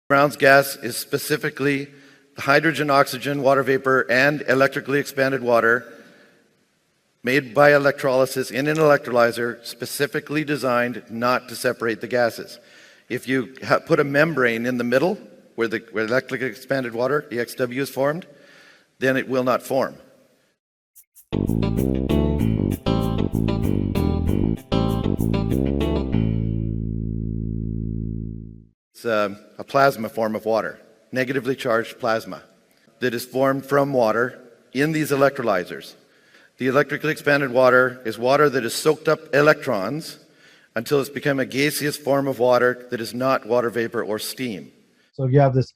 Brown's gas is specifically hydrogen, oxygen, water vapor, and electrically expanded water made by electrolysis in an electrolyzer, specifically designed not to separate the gases. If you put a membrane in the middle where electrically expanded water, EXW, is formed, then it will not form. It's a plasma form of water, negatively charged plasma, that is formed from water in these electrolyzers. The electrically expanded water is water that has soaked up electrons until it's become a gaseous form of water that is not water vapor or steam. So you have this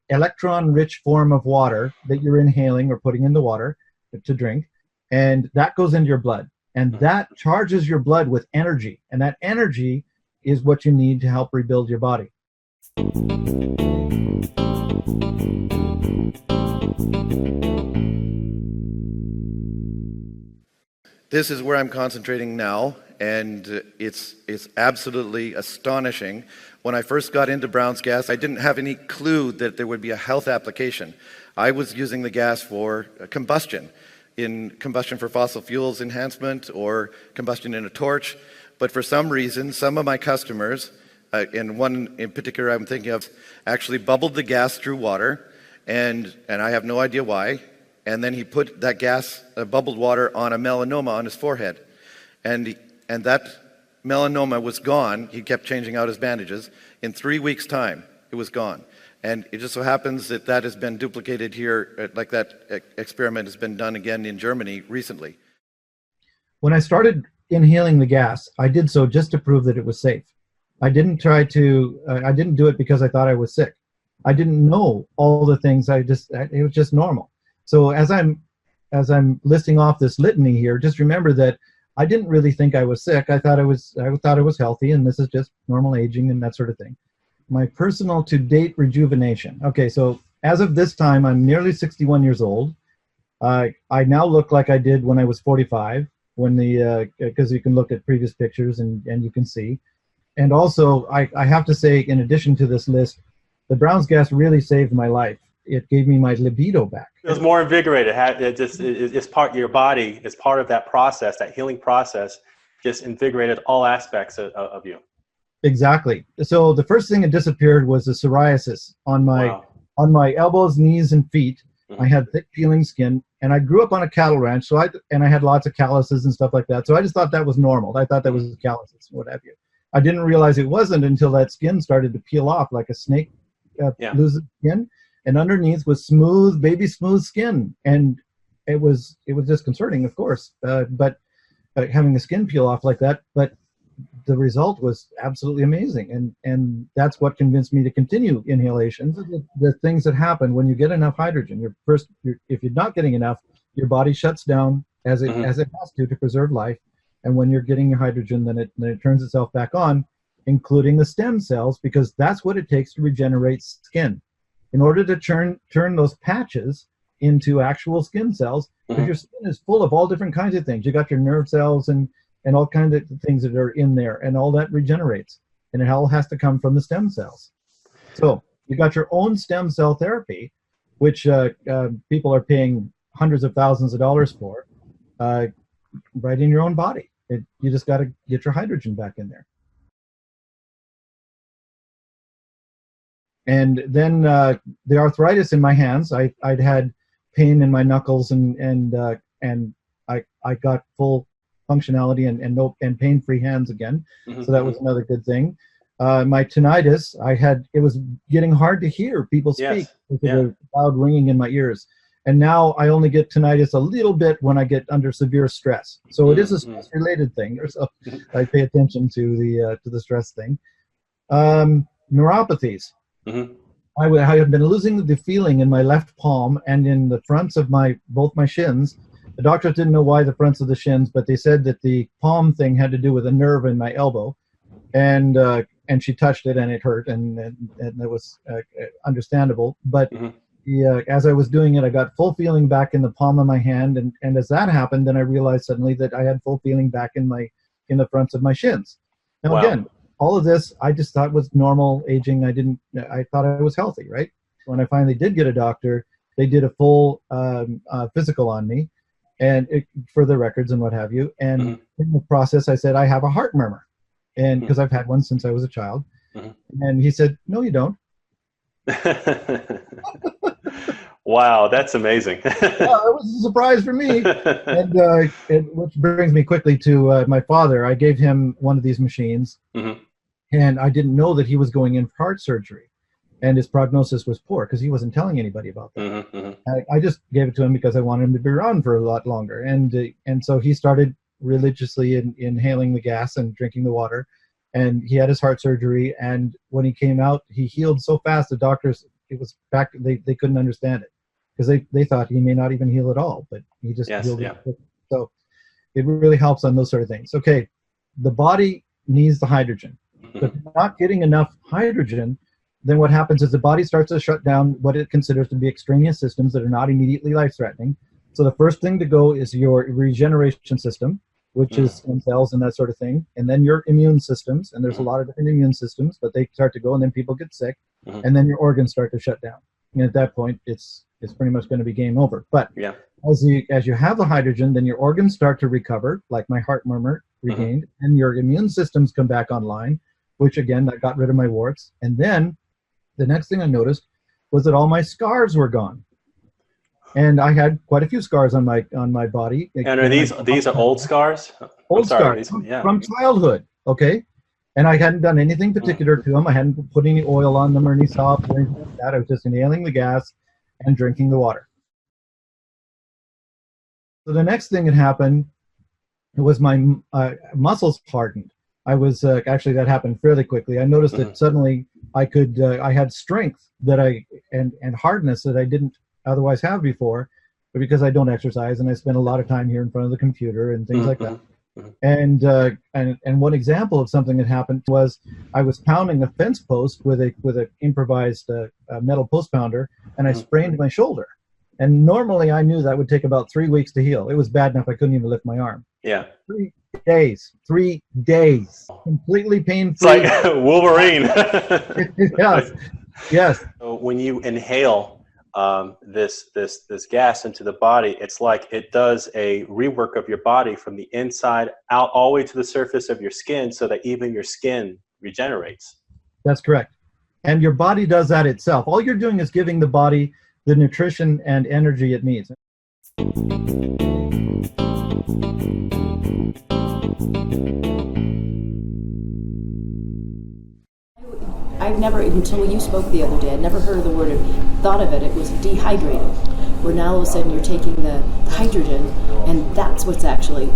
electron-rich form of water that you're inhaling or putting into water to drink, and that goes into your blood. And that charges your blood with energy, and that energy is what you need to help rebuild your body. This is where I'm concentrating now, and it's absolutely astonishing. When I first got into Brown's gas, I didn't have any clue that there would be a health application. I was using the gas for combustion for fossil fuels enhancement or combustion in a torch. But for some reason, some of my customers, and one in particular I'm thinking of, actually bubbled the gas through water, and I have no idea why. And then he put that gas, bubbled water, on a melanoma on his forehead. And that melanoma was gone. He kept changing out his bandages. In 3 weeks' time, it was gone. And it just so happens that that has been duplicated here, like that experiment has been done again in Germany recently. When I started inhaling the gas, I did so just to prove that it was safe. I didn't do it because I thought I was sick. I didn't know all the things. It was just normal. So as I'm listing off this litany here, just remember that I didn't really think I was sick. I thought I was healthy, and this is just normal aging and that sort of thing. My personal to-date rejuvenation. Okay, so as of this time, I'm nearly 61 years old. I now look like I did when I was 45, because you can look at previous pictures and you can see. And also, I have to say, in addition to this list, the Brown's gas really saved my life. It gave me my libido back. It was more invigorated. It's part of your body. It's part of that process, that healing process, just invigorated all aspects of you. Exactly. So the first thing that disappeared was the psoriasis on my elbows, knees, and feet. Mm-hmm. I had thick, peeling skin, and I grew up on a cattle ranch, so I had lots of calluses and stuff like that. So I just thought that was normal. I thought that was calluses, what have you. I didn't realize it wasn't until that skin started to peel off like a snake loses skin. And underneath was smooth, baby smooth skin, and it was disconcerting, of course. But having the skin peel off like that, but the result was absolutely amazing, and that's what convinced me to continue inhalations. The things that happen when you get enough hydrogen. If you're not getting enough, your body shuts down as it has to preserve life, and when you're getting your hydrogen, then it turns itself back on, including the stem cells, because that's what it takes to regenerate skin. In order to turn those patches into actual skin cells, because your skin is full of all different kinds of things. You got your nerve cells and all kinds of things that are in there, and all that regenerates. And it all has to come from the stem cells. So you got your own stem cell therapy, which people are paying hundreds of thousands of dollars for, right in your own body. You just got to get your hydrogen back in there. And then the arthritis in my hands, I'd had pain in my knuckles, and I got full functionality and pain-free hands again. So that was another good thing. My tinnitus, it was getting hard to hear people speak with the loud ringing in my ears. And now I only get tinnitus a little bit when I get under severe stress. So it is a stress-related thing. So I pay attention to the stress thing. Neuropathies. I had been losing the feeling in my left palm and in the fronts of both my shins. The doctors didn't know why the fronts of the shins, but they said that the palm thing had to do with a nerve in my elbow, and she touched it and it hurt, and that was understandable. But as I was doing it, I got full feeling back in the palm of my hand, and as that happened, then I realized suddenly that I had full feeling back in the fronts of my shins. Now again, all of this I just thought was normal aging. I thought I was healthy, right? When I finally did get a doctor, they did a full physical on me, and for the records and what have you. And in the process, I said I have a heart murmur, and because I've had one since I was a child. And he said, "No, you don't." Wow, that's amazing. It was a surprise for me. And which brings me quickly to my father. I gave him one of these machines, and I didn't know that he was going in for heart surgery, and his prognosis was poor because he wasn't telling anybody about that. I just gave it to him because I wanted him to be around for a lot longer, and so he started religiously inhaling the gas and drinking the water, and he had his heart surgery. And when he came out, he healed so fast. The doctors, it was back. They couldn't understand it because they thought he may not even heal at all, but he just healed it. So it really helps on those sort of things. Okay, the body needs the hydrogen. But if you're not getting enough hydrogen, then what happens is the body starts to shut down what it considers to be extraneous systems that are not immediately life-threatening. So the first thing to go is your regeneration system, which is stem cells and that sort of thing, and then your immune systems, and there's a lot of different immune systems, but they start to go, and then people get sick, and then your organs start to shut down. And at that point, it's pretty much going to be game over. But as you have the hydrogen, then your organs start to recover, like my heart murmur regained, and your immune systems come back online, which again, I got rid of my warts. And then the next thing I noticed was that all my scars were gone. And I had quite a few scars on my body. And are these are old scars? Old scars from childhood, okay? And I hadn't done anything particular to them. I hadn't put any oil on them or any soft or anything like that. I was just inhaling the gas and drinking the water. So the next thing that happened was my muscles hardened. I was actually, that happened fairly quickly. I noticed that suddenly I had strength and hardness that I didn't otherwise have before, but because I don't exercise and I spend a lot of time here in front of the computer and things like that. And one example of something that happened was I was pounding a fence post with a improvised metal post pounder, and I sprained my shoulder. And normally I knew that would take about 3 weeks to heal. It was bad enough I couldn't even lift my arm. 3 days, completely pain-free. It's like Wolverine. Yes. So when you inhale this gas into the body, it's like it does a rework of your body from the inside out all the way to the surface of your skin, so that even your skin regenerates. That's correct. And your body does that itself. All you're doing is giving the body the nutrition and energy it needs. I've never, until you spoke the other day, I'd never heard of the word or thought of it. It was dehydrated, where now all of a sudden you're taking the hydrogen, and that's what's actually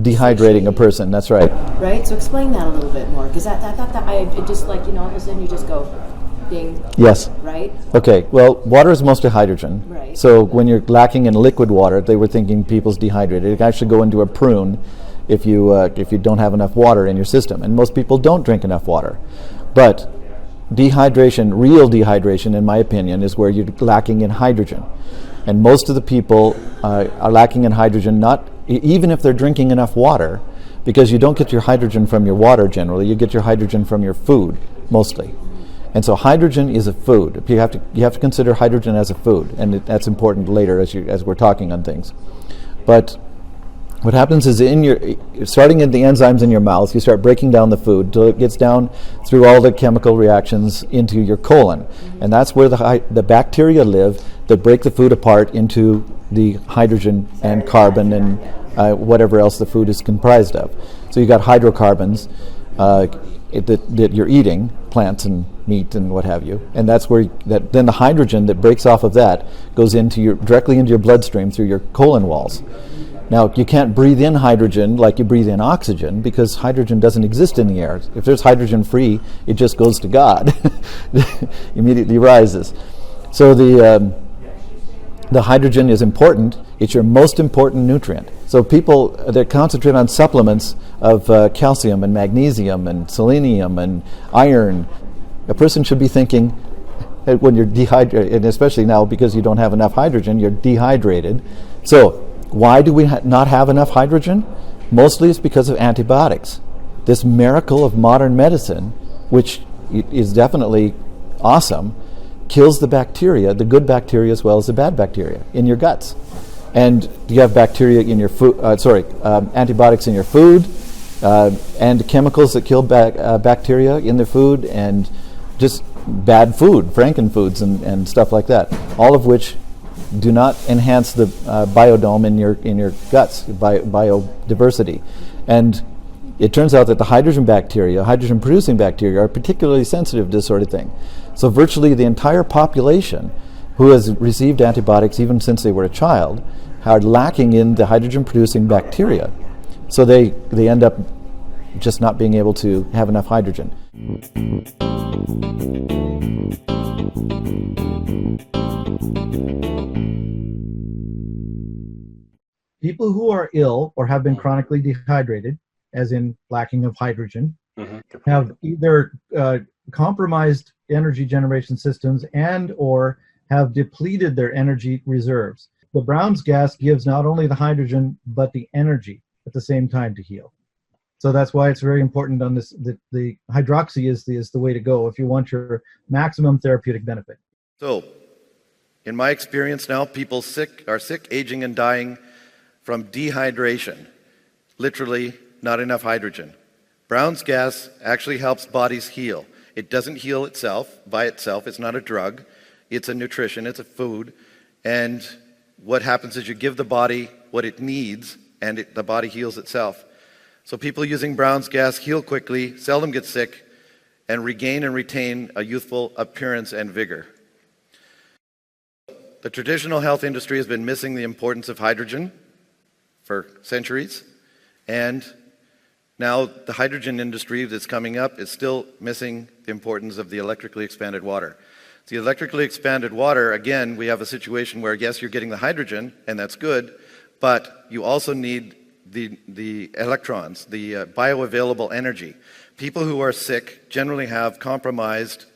dehydrating a person. That's right. Right. So explain that a little bit more, because I thought that it just like, all of a sudden you just go, ding. Yes. Right. Okay. Well, water is mostly hydrogen. Right. So when you're lacking in liquid water, they were thinking people's dehydrated. It can actually go into a prune if you don't have enough water in your system, and most people don't drink enough water. But dehydration, real dehydration, in my opinion, is where you're lacking in hydrogen. And most of the people are lacking in hydrogen, even if they're drinking enough water, because you don't get your hydrogen from your water generally, you get your hydrogen from your food, mostly. And so hydrogen is a food. You have to consider hydrogen as a food, and that's important later as we're talking on things. But what happens is starting in the enzymes in your mouth, you start breaking down the food till it gets down through all the chemical reactions into your colon. And that's where the bacteria live that break the food apart into the hydrogen and carbon and whatever else the food is comprised of. So you got hydrocarbons that you're eating, plants and meat and what have you. And that's where then the hydrogen that breaks off of that goes directly into your bloodstream through your colon walls. Now, you can't breathe in hydrogen like you breathe in oxygen, because hydrogen doesn't exist in the air. If there's hydrogen free, it just goes to God. Immediately rises. So the hydrogen is important. It's your most important nutrient. So people that concentrate on supplements of calcium and magnesium and selenium and iron, a person should be thinking, when you're dehydrated, and especially now because you don't have enough hydrogen, you're dehydrated. So why do we not have enough hydrogen? Mostly it's because of antibiotics. This miracle of modern medicine, which is definitely awesome, kills the bacteria, the good bacteria as well as the bad bacteria in your guts. And you have bacteria in your food, antibiotics in your food, and chemicals that kill bacteria in the food, and just bad food, frankenfoods and stuff like that, all of which do not enhance the biodome in your guts, biodiversity. And it turns out that the hydrogen-producing bacteria, are particularly sensitive to this sort of thing. So virtually the entire population who has received antibiotics even since they were a child are lacking in the hydrogen-producing bacteria. So they end up just not being able to have enough hydrogen. People who are ill or have been chronically dehydrated, as in lacking of hydrogen, have either compromised energy generation systems and or have depleted their energy reserves. The Brown's gas gives not only the hydrogen, but the energy at the same time to heal. So that's why it's very important on this. The hydroxy is the way to go if you want your maximum therapeutic benefit. So, in my experience now, people are sick, aging, and dying from dehydration. Literally, not enough hydrogen. Brown's gas actually helps bodies heal. It doesn't heal itself by itself. It's not a drug. It's a nutrition. It's a food. And what happens is you give the body what it needs, and the body heals itself. So people using Brown's gas heal quickly, seldom get sick, and regain and retain a youthful appearance and vigor. The traditional health industry has been missing the importance of hydrogen for centuries, and now the hydrogen industry that's coming up is still missing the importance of the electrically expanded water. The electrically expanded water, again, we have a situation where, yes, you're getting the hydrogen, and that's good, but you also need the electrons, the bioavailable energy. People who are sick generally have compromised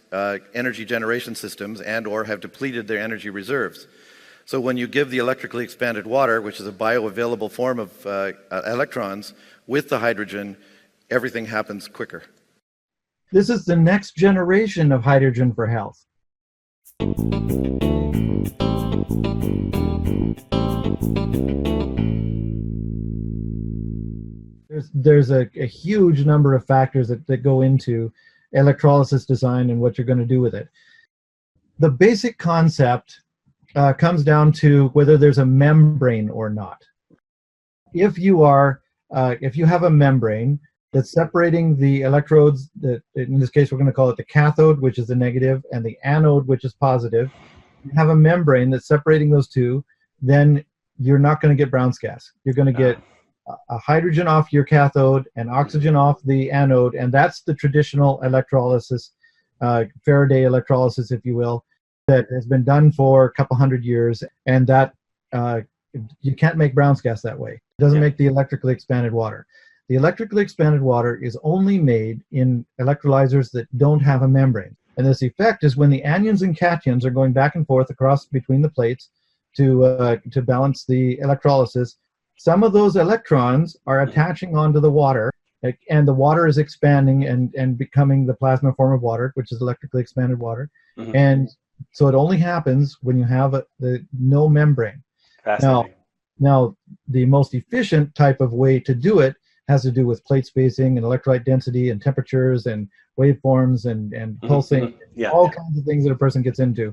energy generation systems and or have depleted their energy reserves. So when you give the electrically expanded water, which is a bioavailable form of electrons, with the hydrogen, everything happens quicker. This is the next generation of hydrogen for health. There's a huge number of factors that go into electrolysis design and what you're going to do with it. The basic concept comes down to whether there's a membrane or not. If you have a membrane that's separating the electrodes, in this case we're going to call it the cathode, which is the negative, and the anode, which is positive, you have a membrane that's separating those two, then you're not going to get Brown's gas. You're going to get a hydrogen off your cathode and oxygen off the anode, and that's the traditional electrolysis, Faraday electrolysis, if you will, that has been done for a couple hundred years, and that you can't make Brown's gas that way. It doesn't make the electrically expanded water. The electrically expanded water is only made in electrolyzers that don't have a membrane. And this effect is when the anions and cations are going back and forth across between the plates to balance the electrolysis. Some of those electrons are attaching onto the water, and the water is expanding and becoming the plasma form of water, which is electrically expanded water. Mm-hmm. And so it only happens when you have no membrane. Now, the most efficient type of way to do it has to do with plate spacing and electrolyte density and temperatures and waveforms and pulsing, all kinds of things that a person gets into.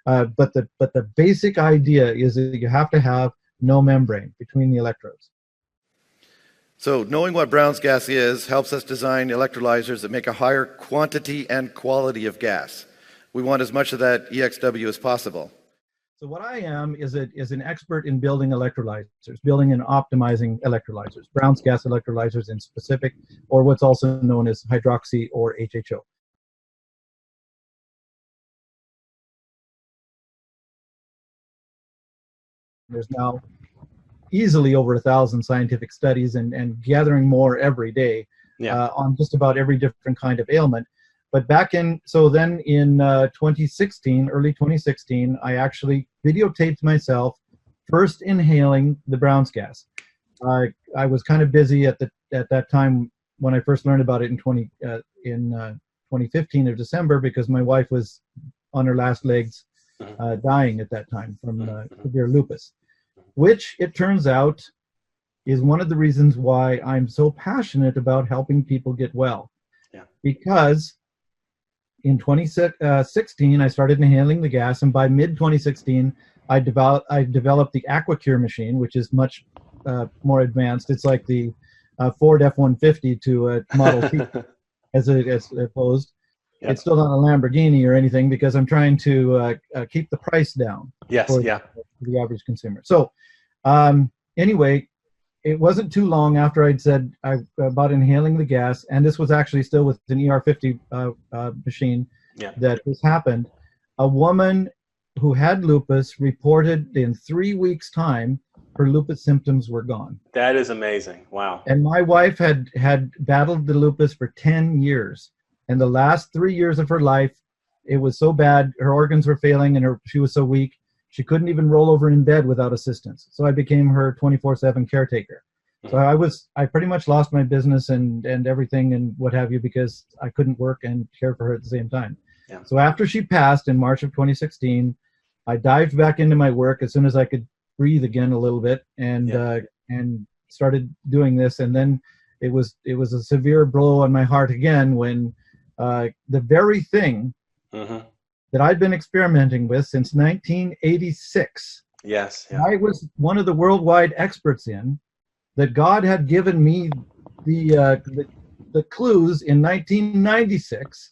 But the basic idea is that you have to have no membrane between the electrodes. So knowing what Brown's gas is helps us design electrolyzers that make a higher quantity and quality of gas. We want as much of that EXW as possible. So what I am is an expert in building electrolyzers, building and optimizing electrolyzers, Brown's gas electrolyzers in specific, or what's also known as hydroxy or HHO. There's now easily over 1,000 scientific studies and gathering more every day on just about every different kind of ailment. But then in 2016, early 2016, I actually videotaped myself first inhaling the Brown's gas. I was kind of busy at that time when I first learned about it in 2015 of December, because my wife was on her last legs, dying at that time from severe lupus, which it turns out is one of the reasons why I'm so passionate about helping people get well. Yeah. Because in 2016, I started inhaling the gas, and by mid-2016, I developed the AquaCure machine, which is much more advanced. It's like the Ford F-150 to a Model T, as opposed. Yep. It's still not a Lamborghini or anything, because I'm trying to keep the price down for the average consumer. So anyway, it wasn't too long after I'd said about inhaling the gas, and this was actually still with an ER50 machine that this happened. A woman who had lupus reported in 3 weeks' time her lupus symptoms were gone. That is amazing. Wow. And my wife had battled the lupus for 10 years. And the last 3 years of her life, it was so bad, her organs were failing, and she was so weak, she couldn't even roll over in bed without assistance. So I became her 24/7 caretaker. So I pretty much lost my business and everything and what have you, because I couldn't work and care for her at the same time. Yeah. So after she passed in March of 2016, I dived back into my work as soon as I could breathe again a little bit, and started doing this. And then it was a severe blow on my heart again when the very thing that I'd been experimenting with since 1986, I was one of the worldwide experts in, that God had given me the clues in 1996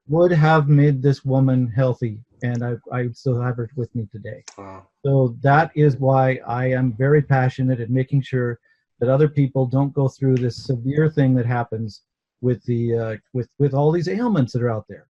would have made this woman healthy, and I still have her with me today. Wow. So that is why I am very passionate at making sure that other people don't go through this severe thing that happens with the with all these ailments that are out there.